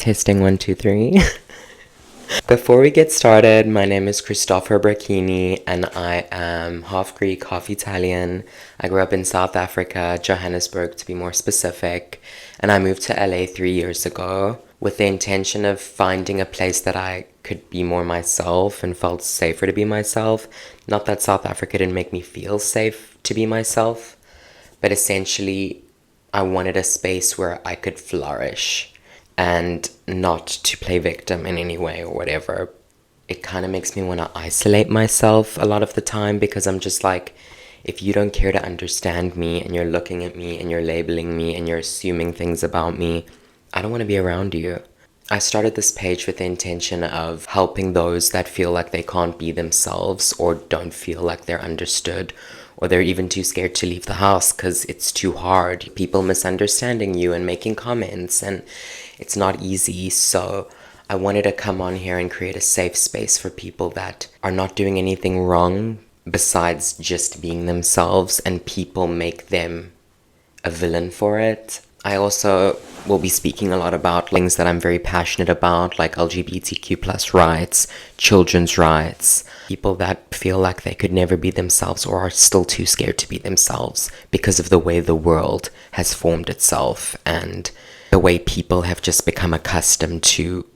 Testing 1, 2, 3. Before we get started, my name is Christopher Brachini and I am half Greek, half Italian. I grew up in South Africa, Johannesburg to be more specific, and I moved to LA 3 years ago with the intention of finding a place that I could be more myself and felt safer to be myself. Not that South Africa didn't make me feel safe to be myself, but essentially I wanted a space where I could flourish and not to play victim in any way or whatever. It kind of makes me want to isolate myself a lot of the time because I'm just like, if you don't care to understand me and you're looking at me and you're labeling me and you're assuming things about me, I don't want to be around you. I started this page with the intention of helping those that feel like they can't be themselves or don't feel like they're understood, or they're even too scared to leave the house because it's too hard. People misunderstanding you and making comments, and it's not easy. So I wanted to come on here and create a safe space for people that are not doing anything wrong besides just being themselves, and people make them a villain for it. I also will be speaking a lot about things that I'm very passionate about, like LGBTQ plus rights, children's rights, people that feel like they could never be themselves or are still too scared to be themselves because of the way the world has formed itself and the way people have just become accustomed to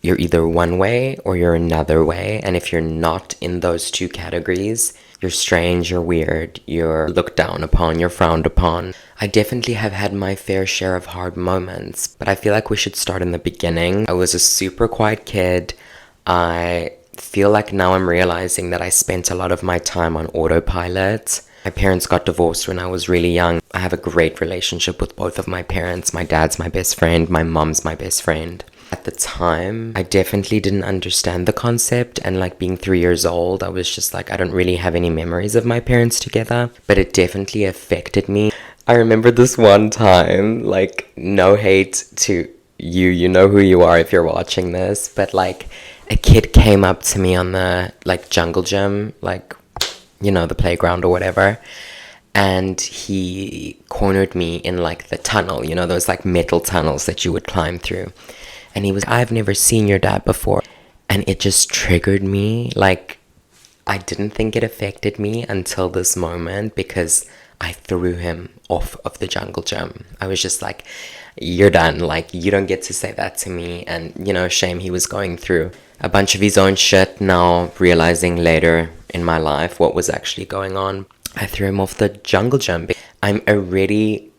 you're either one way or you're another way. And if you're not in those two categories, you're strange, you're weird, you're looked down upon, you're frowned upon. I definitely have had my fair share of hard moments, but I feel like we should start in the beginning. I was a super quiet kid. I feel like now I'm realizing that I spent a lot of my time on autopilot. My parents got divorced when I was really young. I have a great relationship with both of my parents. My dad's my best friend, my mom's my best friend. At the time, I definitely didn't understand the concept, and like being 3 years old, I was just like, I don't really have any memories of my parents together, but it definitely affected me. I remember this one time, like, no hate to you, you know who you are if you're watching this, but like, a kid came up to me on the, like, jungle gym, like, you know, the playground or whatever, and he cornered me in, like, the tunnel, you know, those, like, metal tunnels that you would climb through. And he was, I've never seen your dad before. And it just triggered me. Like, I didn't think it affected me until this moment because I threw him off of the jungle gym. I was just like, you're done. Like, you don't get to say that to me. And, you know, shame he was going through a bunch of his own shit. Now, realizing later in my life what was actually going on, I threw him off the jungle gym. I'm already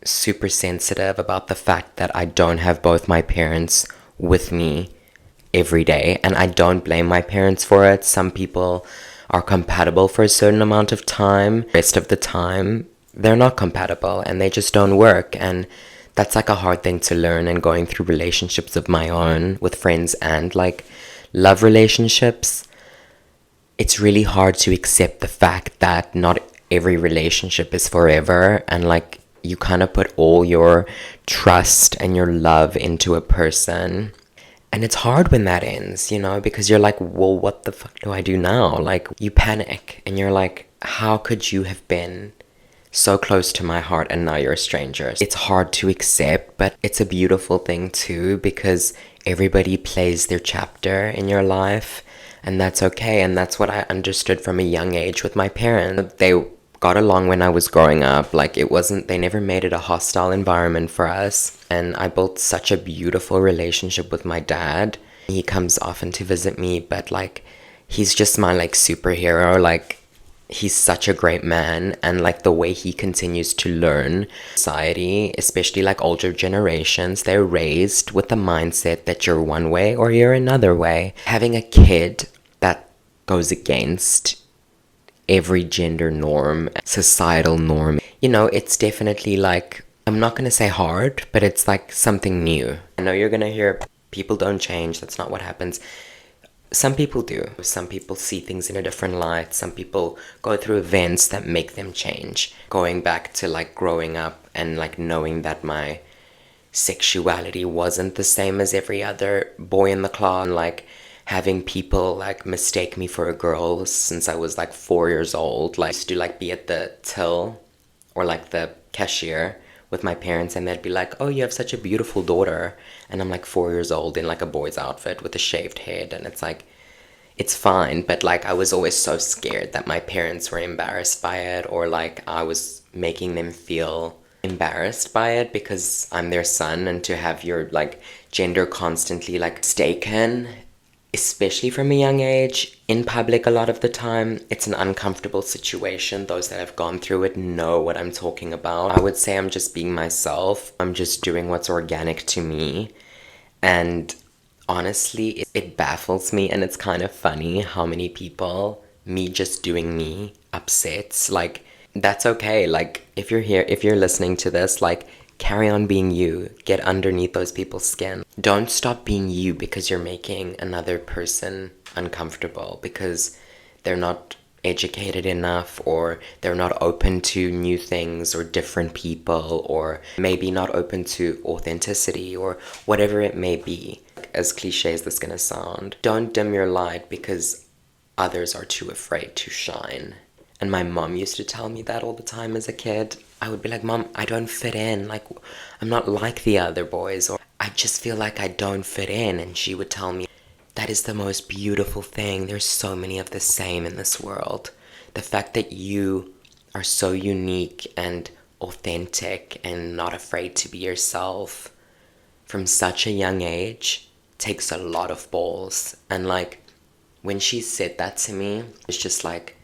super sensitive about the fact that I don't have both my parents with me every day, and I don't blame my parents for it. Some people are compatible for a certain amount of time. The rest of the time, they're not compatible and they just don't work, and that's like a hard thing to learn. And going through relationships of my own with friends and like love relationships, it's really hard to accept the fact that not every relationship is forever, and like you kind of put all your trust and your love into a person. And it's hard when that ends, you know, because you're like, well, what the fuck do I do now? Like, you panic and you're like, how could you have been so close to my heart and now you're a stranger? It's hard to accept, but it's a beautiful thing too, because everybody plays their chapter in your life, and that's okay. And that's what I understood from a young age with my parents. They got along when I was growing up. Like, they never made it a hostile environment for us. And I built such a beautiful relationship with my dad. He comes often to visit me, but like, he's just my like superhero. Like, he's such a great man, and like the way he continues to learn society, especially like older generations, they're raised with the mindset that you're one way or you're another way. Having a kid that goes against every gender norm, societal norm, you know, it's definitely like, I'm not gonna say hard, but it's like something new. I know you're gonna hear people don't change, that's not what happens. Some people do. Some people see things in a different light. Some people go through events that make them change. Going back to like growing up and like knowing that my sexuality wasn't the same as every other boy in the class, and like having people like mistake me for a girl since I was like 4 years old. Like, I used to like be at the till or like the cashier with my parents and they'd be like, oh, you have such a beautiful daughter. And I'm like 4 years old in like a boy's outfit with a shaved head. And it's like, it's fine. But like, I was always so scared that my parents were embarrassed by it, or like I was making them feel embarrassed by it because I'm their son, and to have your like gender constantly like mistaken, especially from a young age, in public a lot of the time, it's an uncomfortable situation. Those that have gone through it know what I'm talking about. I would say I'm just being myself. I'm just doing what's organic to me. And honestly, it baffles me, and it's kind of funny how many people, me just doing me, upsets. Like, that's okay. Like, if you're here, if you're listening to this, like, carry on being you. Get underneath those people's skin. Don't stop being you because you're making another person uncomfortable because they're not educated enough, or they're not open to new things or different people, or maybe not open to authenticity, or whatever it may be. As cliche as this is gonna sound, don't dim your light because others are too afraid to shine. And my mom used to tell me that all the time as a kid. I would be like, Mom, I don't fit in. Like, I'm not like the other boys, or I just feel like I don't fit in. And she would tell me, that is the most beautiful thing. There's so many of the same in this world. The fact that you are so unique and authentic and not afraid to be yourself from such a young age takes a lot of balls. And like, when she said that to me, it's just like,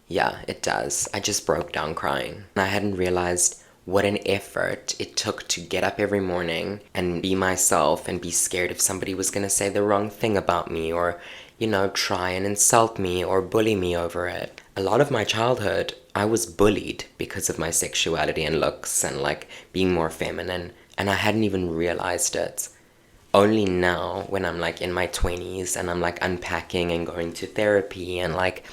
yeah, it does. I just broke down crying. And I hadn't realized what an effort it took to get up every morning and be myself and be scared if somebody was gonna say the wrong thing about me, or, you know, try and insult me or bully me over it. A lot of my childhood, I was bullied because of my sexuality and looks and like being more feminine, and I hadn't even realized it. Only now, when I'm like in my 20s and I'm like unpacking and going to therapy and like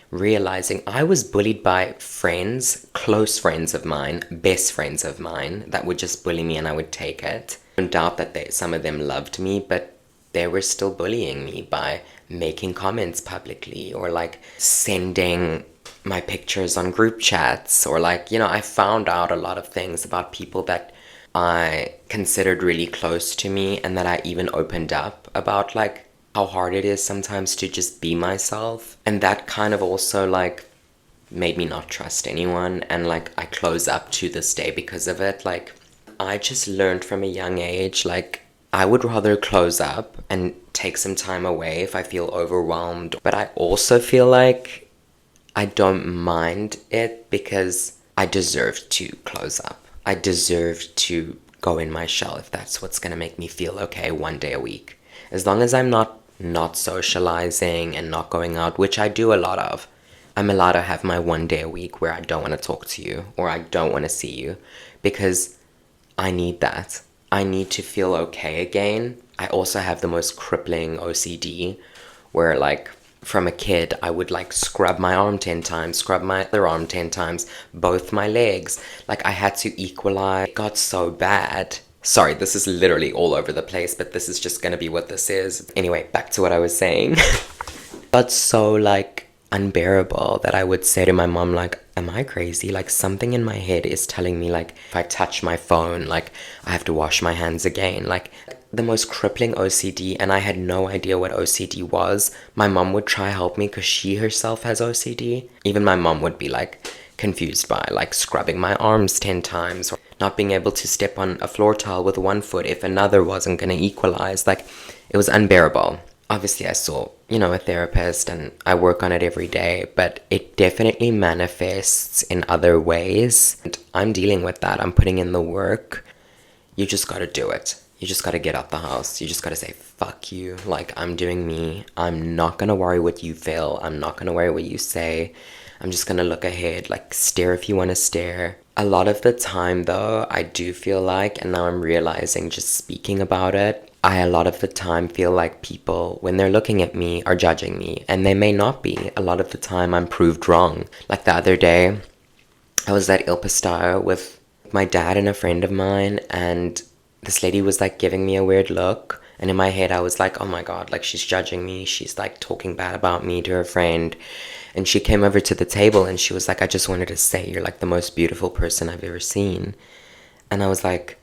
realizing I was bullied by friends, close friends of mine, best friends of mine, that would just bully me and I would take it. I don't doubt that some of them loved me, but they were still bullying me by making comments publicly, or like sending my pictures on group chats, or like, you know, I found out a lot of things about people that I considered really close to me, and that I even opened up about, like how hard it is sometimes to just be myself. And that kind of also like made me not trust anyone, and like I close up to this day because of it. Like, I just learned from a young age, like I would rather close up and take some time away if I feel overwhelmed, but I also feel like I don't mind it because I deserve to close up. I deserve to go in my shell if that's what's gonna make me feel okay one day a week. As long as I'm not socializing and not going out, which I do a lot of, I'm allowed to have my one day a week where I don't want to talk to you or I don't want to see you, because I need that. I need to feel okay again. I also have the most crippling OCD where, like, from a kid, I would like scrub my arm 10 times, scrub my other arm 10 times, both my legs. Like, I had to equalize. It got so bad. Sorry, this is literally all over the place, but this is just gonna be what this is. Anyway, back to what I was saying. But so, like, unbearable that I would say to my mom, like, am I crazy? Like, something in my head is telling me, like, if I touch my phone, like, I have to wash my hands again. Like, the most crippling OCD, and I had no idea what OCD was. My mom would try help me because she herself has OCD. Even my mom would be, like, confused by, like, scrubbing my arms 10 times, or not being able to step on a floor tile with one foot if another wasn't gonna equalize. Like, it was unbearable. Obviously, I saw, you know, a therapist, and I work on it every day, but it definitely manifests in other ways. And I'm dealing with that. I'm putting in the work. You just gotta do it. You just gotta get out the house. You just gotta say, fuck you. Like, I'm doing me. I'm not gonna worry what you feel. I'm not gonna worry what you say. I'm just gonna look ahead. Like, stare if you wanna stare. A lot of the time, though, I do feel like, and now I'm realizing just speaking about it, I a lot of the time feel like people, when they're looking at me, are judging me. And they may not be. A lot of the time, I'm proved wrong. Like the other day, I was at Il Pastel with my dad and a friend of mine, and this lady was like giving me a weird look. And in my head, I was like, oh my God, like she's judging me. She's like talking bad about me to her friend. And she came over to the table and she was like, I just wanted to say you're like the most beautiful person I've ever seen. And I was like,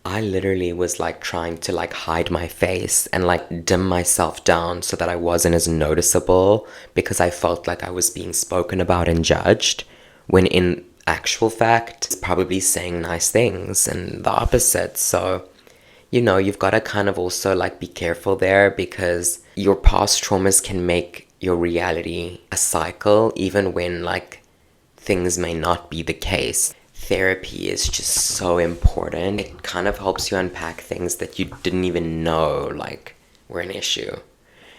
I literally was like trying to like hide my face and like dim myself down so that I wasn't as noticeable because I felt like I was being spoken about and judged, when in actual fact, it's probably saying nice things and the opposite. So, you've got to kind of also like be careful there, because your past traumas can make your reality a cycle, even when like things may not be the case. Therapy is just so important. It kind of helps you unpack things that you didn't even know like were an issue.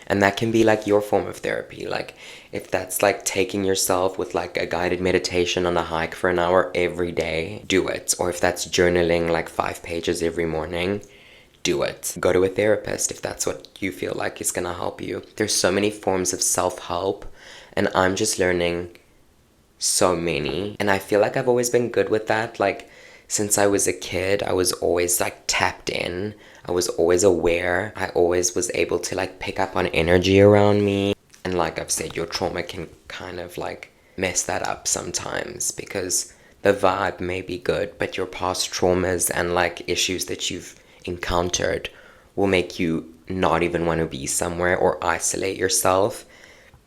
And that can be like your form of therapy. Like if that's like taking yourself with like a guided meditation on a hike for an hour every day, do it. Or if that's journaling like 5 pages every morning, do it. Go to a therapist if that's what you feel like is gonna help you. There's so many forms of self-help, and I'm just learning so many. And I feel like I've always been good with that. Like, since I was a kid, I was always like tapped in. I was always aware. I always was able to like pick up on energy around me. And like I've said, your trauma can kind of like mess that up sometimes, because the vibe may be good, but your past traumas and like issues that you've encountered will make you not even want to be somewhere or isolate yourself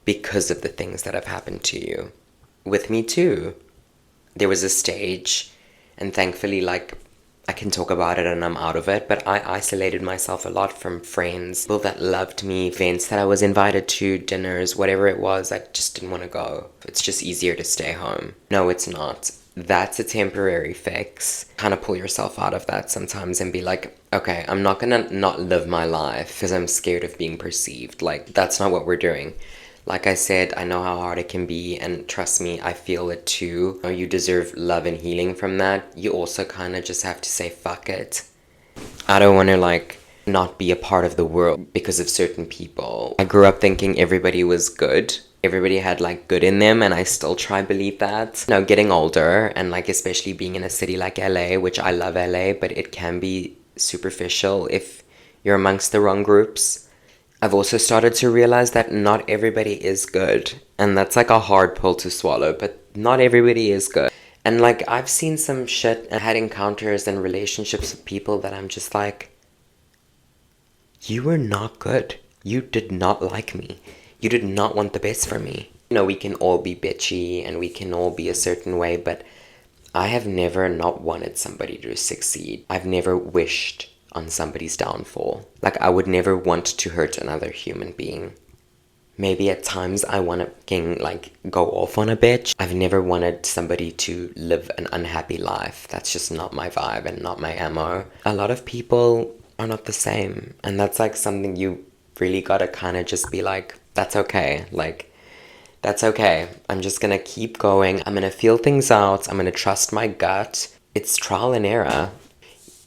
because of the things that have happened to you. With me too, there was a stage, and thankfully like I can talk about it and I'm out of it, but I isolated myself a lot from friends, people that loved me, events that I was invited to, dinners, whatever it was. I just didn't want to go. It's just easier to stay home. No, it's not. That's a temporary fix. Kind of pull yourself out of that sometimes and be like, okay, I'm not gonna not live my life because I'm scared of being perceived. Like, that's not what we're doing. Like I said, I know how hard it can be, and trust me, I feel it too. You deserve love and healing from that. You also kind of just have to say, fuck it. I don't want to like not be a part of the world because of certain people. I grew up thinking everybody was good. Everybody had like good in them, and I still try to believe that. Getting older, and like especially being in a city like LA, which I love LA, but it can be superficial if you're amongst the wrong groups. I've also started to realize that not everybody is good. And that's like a hard pill to swallow, but not everybody is good. And like I've seen some shit and had encounters and relationships with people that I'm just like, you were not good. You did not like me. You did not want the best for me. We can all be bitchy and we can all be a certain way, but I have never not wanted somebody to succeed. I've never wished on somebody's downfall. Like, I would never want to hurt another human being. Maybe at times I want to like go off on a bitch. I've never wanted somebody to live an unhappy life. That's just not my vibe and not my MO. A lot of people are not the same, and that's like something you really gotta kind of just be like, that's okay. Like, that's okay. I'm just gonna keep going. I'm gonna feel things out. I'm gonna trust my gut. It's trial and error.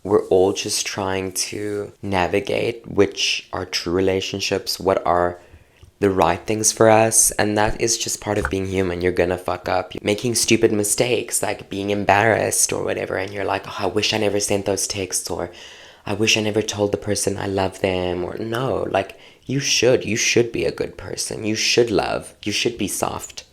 We're all just trying to navigate which are true relationships, what are the right things for us, and that is just part of being human. You're gonna fuck up. You're making stupid mistakes, like being embarrassed or whatever, and you're like, oh, I wish I never sent those texts, or I wish I never told the person I love them, or no, like, you should be a good person. You should love. You should be soft.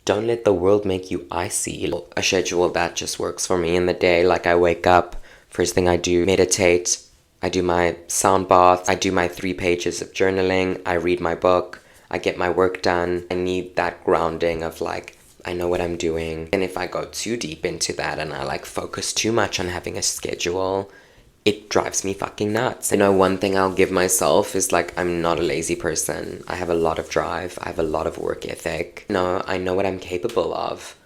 Don't let the world make you icy. A schedule that just works for me in the day. Like, I wake up, first thing I do, meditate. I do my sound bath. I do my 3 pages of journaling. I read my book. I get my work done. I need that grounding of like, I know what I'm doing. And if I go too deep into that and I like focus too much on having a schedule, it drives me fucking nuts. One thing I'll give myself is like, I'm not a lazy person. I have a lot of drive. I have a lot of work ethic. I know what I'm capable of,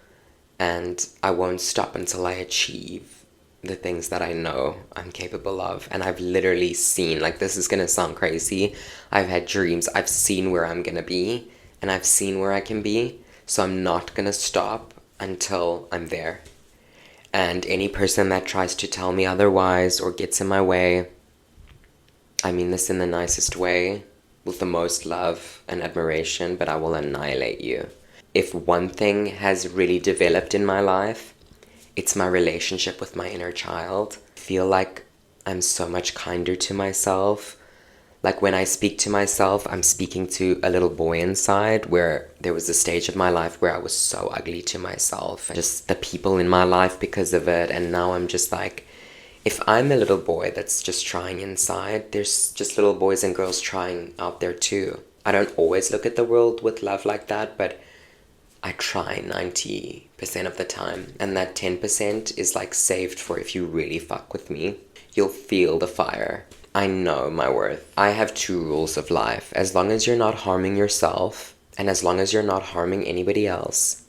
and I won't stop until I achieve the things that I know I'm capable of. And I've literally seen, like, this is gonna sound crazy, I've had dreams. I've seen where I'm gonna be, and I've seen where I can be. So I'm not gonna stop until I'm there. And any person that tries to tell me otherwise or gets in my way, I mean this in the nicest way, with the most love and admiration, but I will annihilate you. If one thing has really developed in my life, it's my relationship with my inner child. I feel like I'm so much kinder to myself. Like when I speak to myself, I'm speaking to a little boy inside, where there was a stage of my life where I was so ugly to myself, and just the people in my life because of it. And now I'm just like, if I'm a little boy that's just trying inside, there's just little boys and girls trying out there too. I don't always look at the world with love like that, but I try 90% of the time. And that 10% is like saved for if you really fuck with me. You'll feel the fire. I know my worth. I have two rules of life. As long as you're not harming yourself, and as long as you're not harming anybody else,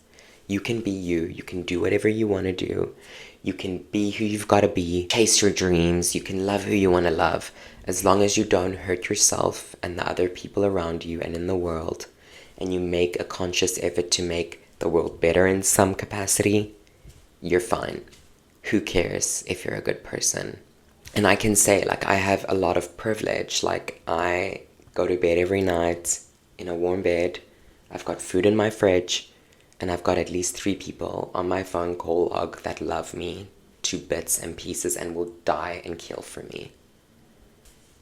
you can be you. You can do whatever you want to do. You can be who you've got to be. Chase your dreams. You can love who you want to love. As long as you don't hurt yourself and the other people around you and in the world, and you make a conscious effort to make the world better in some capacity, you're fine. Who cares if you're a good person? And I can say, like, I have a lot of privilege. Like, I go to bed every night in a warm bed. I've got food in my fridge, and I've got at least 3 people on my phone call log that love me to bits and pieces and will die and kill for me.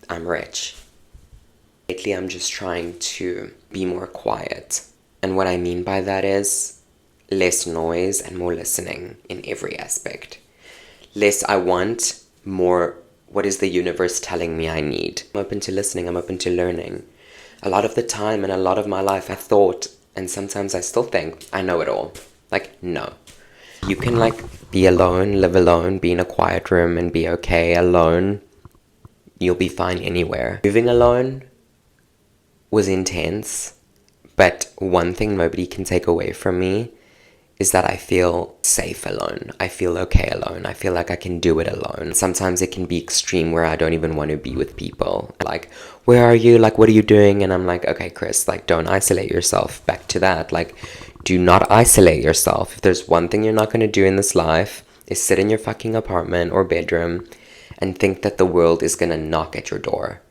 I'm rich. Lately, I'm just trying to be more quiet. And what I mean by that is less noise and more listening in every aspect. Less I want, more what is the universe telling me I need. I'm open to listening, I'm open to learning. A lot of the time and a lot of my life I thought, and sometimes I still think, I know it all. Like, no. You can like be alone, live alone, be in a quiet room and be okay alone. You'll be fine anywhere. Moving alone was intense, but one thing nobody can take away from me is that I feel safe alone. I feel okay alone. I feel like I can do it alone. Sometimes it can be extreme where I don't even want to be with people. Like, where are you? Like, what are you doing? And I'm like, okay, Chris, like, don't isolate yourself. Back to that. Like, do not isolate yourself. If there's one thing you're not going to do in this life, is sit in your fucking apartment or bedroom and think that the world is going to knock at your door.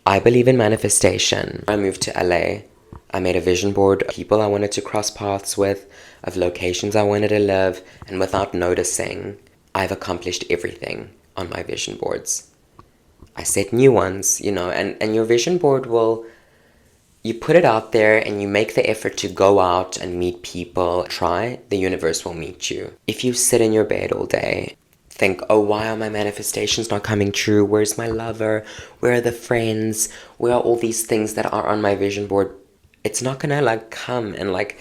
I believe in manifestation. I moved to LA. I made a vision board of people I wanted to cross paths with, of locations I wanted to live, and without noticing, I've accomplished everything on my vision boards. I set new ones, you know, and your vision board will, you put it out there and you make the effort to go out and meet people. Try, the universe will meet you. If you sit in your bed all day, think, oh, why are my manifestations not coming true? Where's my lover? Where are the friends? Where are all these things that are on my vision board? It's not gonna like come and like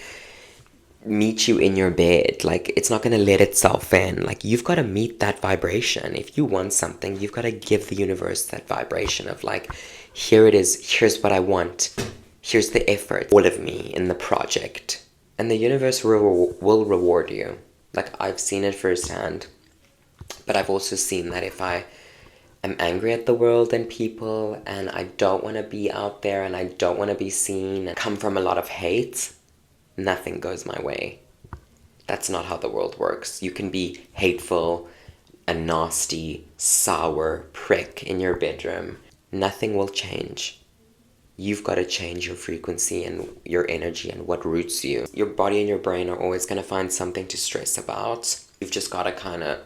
meet you in your bed. Like, it's not gonna let itself in. Like, you've got to meet that vibration. If you want something, you've got to give the universe that vibration of like, here it is, here's what I want, here's the effort, all of me in the project, and the universe will reward you. Like, I've seen it firsthand. But I've also seen that if I am angry at the world and people, and I don't want to be out there, and I don't want to be seen, and come from a lot of hate, nothing goes my way. That's not how the world works. You can be hateful, a nasty, sour prick in your bedroom. Nothing will change. You've got to change your frequency and your energy and what roots you. Your body and your brain are always going to find something to stress about. You've just got to kind of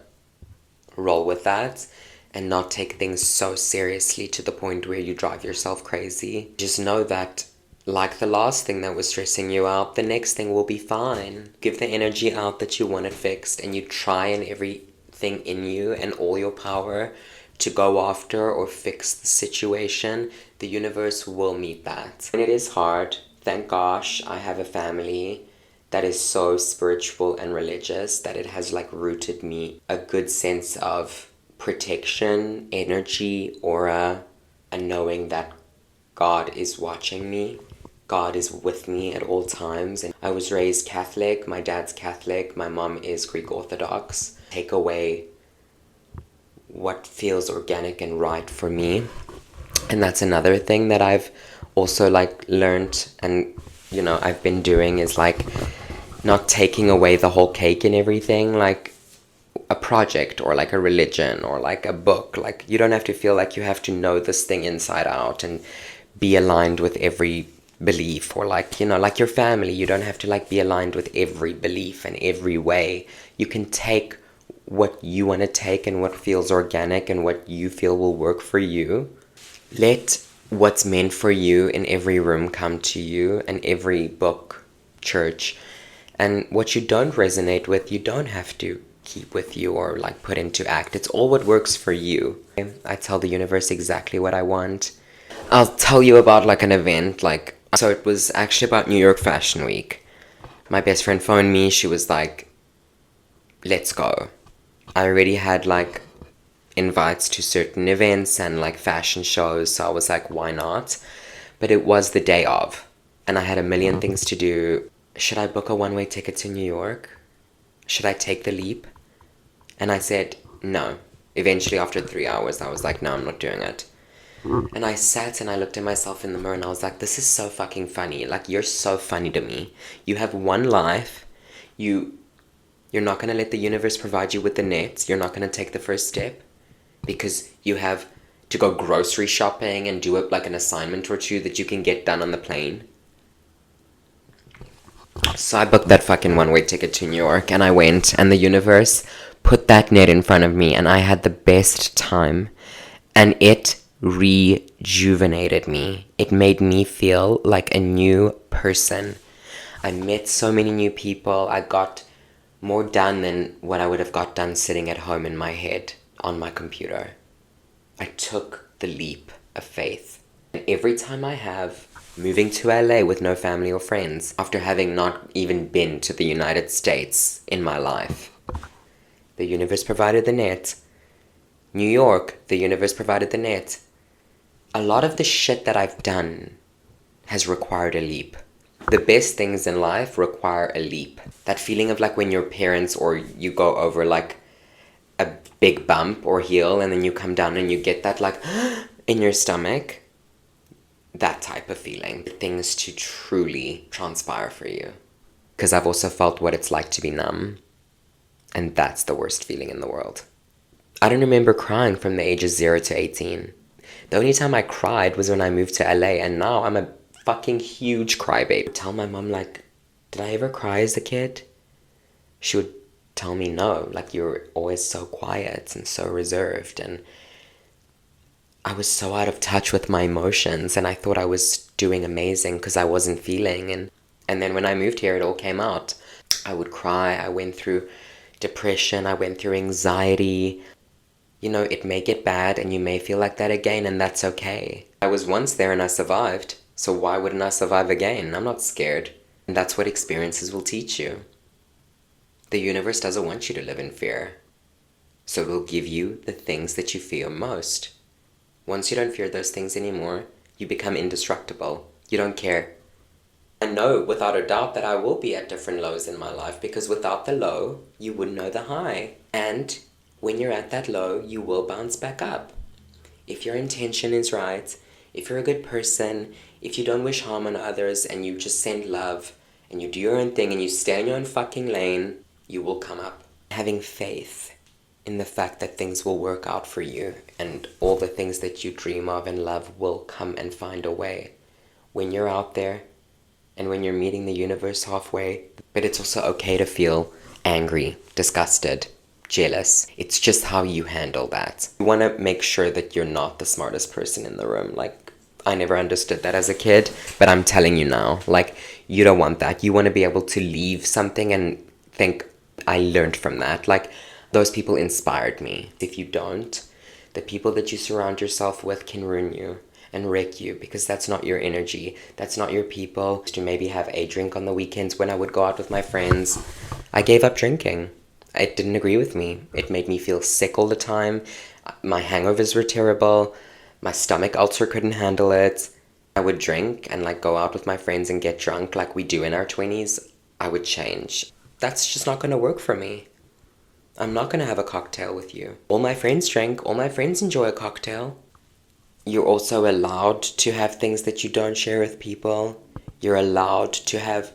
roll with that and not take things so seriously to the point where you drive yourself crazy. Just know that, like the last thing that was stressing you out, the next thing will be fine. Give the energy out that you want it fixed, and you try in everything in you and all your power to go after or fix the situation. The universe will meet that. And it is hard. Thank gosh I have a family that is so spiritual and religious that it has like rooted me a good sense of protection, energy, aura, and knowing that God is watching me. God is with me at all times. And I was raised Catholic. My dad's Catholic. My mom is Greek Orthodox. Take away what feels organic and right for me. And that's another thing that I've also like learned and, you know, I've been doing is like not taking away the whole cake and everything, like a project or like a religion or like a book. Like, you don't have to feel like you have to know this thing inside out and be aligned with every belief, or like, you know, like your family, you don't have to like be aligned with every belief and every way. You can take what you want to take and what feels organic and what you feel will work for you. Let what's meant for you in every room come to you, and every book, church. And what you don't resonate with, you don't have to keep with you or like put into act. It's all what works for you. I tell the universe exactly what I want. I'll tell you about like an event, like, so it was actually about New York Fashion Week. My best friend phoned me. She was like, let's go. I already had like invites to certain events and like fashion shows, so I was like, why not? But it was the day of, and I had a million things to do. Should I book a one-way ticket to New York? Should I take the leap? And I said no. Eventually, after 3 hours, I was like, no, I'm not doing it. And I sat and I looked at myself in the mirror and I was like, this is so fucking funny. Like, you're so funny to me. You have one life. You're not going to let the universe provide you with the nets. You're not going to take the first step because you have to go grocery shopping and do like an assignment or two that you can get done on the plane. So I booked that fucking one-way ticket to New York and I went, and the universe put that net in front of me and I had the best time, and it rejuvenated me. It made me feel like a new person. I met so many new people. I got more done than what I would have got done sitting at home in my head on my computer. I took the leap of faith. And every time I have moving to LA with no family or friends, after having not even been to the United States in my life, the universe provided the net. New York, the universe provided the net. A lot of the shit that I've done has required a leap. The best things in life require a leap. That feeling of like when your parents or you go over like a big bump or hill and then you come down and you get that like in your stomach. That type of feeling. Things to truly transpire for you. Because I've also felt what it's like to be numb. And that's the worst feeling in the world. I don't remember crying from the ages 0 to 18. The only time I cried was when I moved to LA, and now I'm a fucking huge crybaby. I tell my mom, like, did I ever cry as a kid? She would tell me no, like, you're always so quiet and so reserved, and I was so out of touch with my emotions, and I thought I was doing amazing because I wasn't feeling, and then when I moved here, it all came out. I would cry. I went through depression. I went through anxiety. You know, it may get bad and you may feel like that again, and that's okay. I was once there and I survived, so why wouldn't I survive again? I'm not scared. And that's what experiences will teach you. The universe doesn't want you to live in fear, so it will give you the things that you fear most. Once you don't fear those things anymore, you become indestructible. You don't care. I know without a doubt that I will be at different lows in my life, because without the low, you wouldn't know the high. And when you're at that low, you will bounce back up. If your intention is right, if you're a good person, if you don't wish harm on others and you just send love and you do your own thing and you stay in your own fucking lane, you will come up. Having faith in the fact that things will work out for you and all the things that you dream of and love will come and find a way. When you're out there and when you're meeting the universe halfway, but it's also okay to feel angry, disgusted, jealous. It's just how you handle that. You want to make sure that you're not the smartest person in the room. Like, I never understood that as a kid, but I'm telling you now, like, you don't want that. You want to be able to leave something and think, I learned from that. Like, those people inspired me. If you don't, the people that you surround yourself with can ruin you and wreck you, because that's not your energy. That's not your people. To maybe have a drink on the weekends when I would go out with my friends. I gave up drinking. It didn't agree with me. It made me feel sick all the time. My hangovers were terrible. My stomach ulcer couldn't handle it. I would drink and like go out with my friends and get drunk like we do in our 20s. I would change. That's just not going to work for me. I'm not going to have a cocktail with you. All my friends drink. All my friends enjoy a cocktail. You're also allowed to have things that you don't share with people. You're allowed to have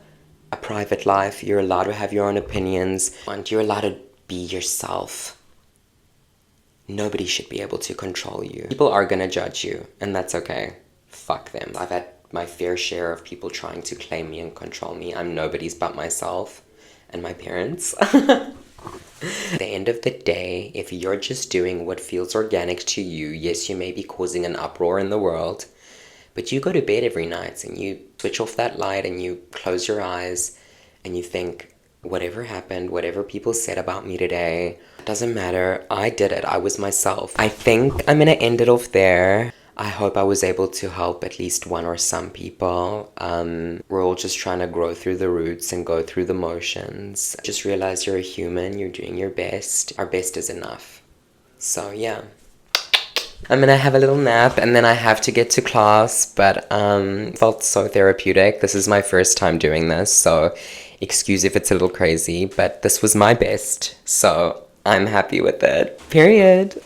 a private life. You're allowed to have your own opinions. And you're allowed to be yourself. Nobody should be able to control you. People are gonna judge you, and that's okay. Fuck them. I've had my fair share of people trying to claim me and control me. I'm nobody's but myself and my parents. At the end of the day, if you're just doing what feels organic to you, yes, you may be causing an uproar in the world, But you go to bed every night and you switch off that light and you close your eyes and you think, whatever happened, whatever people said about me today, doesn't matter. I did it. I was myself. I think I'm gonna end it off there. I hope I was able to help at least one or some people. We're all just trying to grow through the roots and go through the motions. Just realize you're a human, you're doing your best. Our best is enough. So yeah. I'm gonna have a little nap and then I have to get to class, but felt so therapeutic. This is my first time doing this, so excuse if it's a little crazy, but this was my best, so I'm happy with it. Period.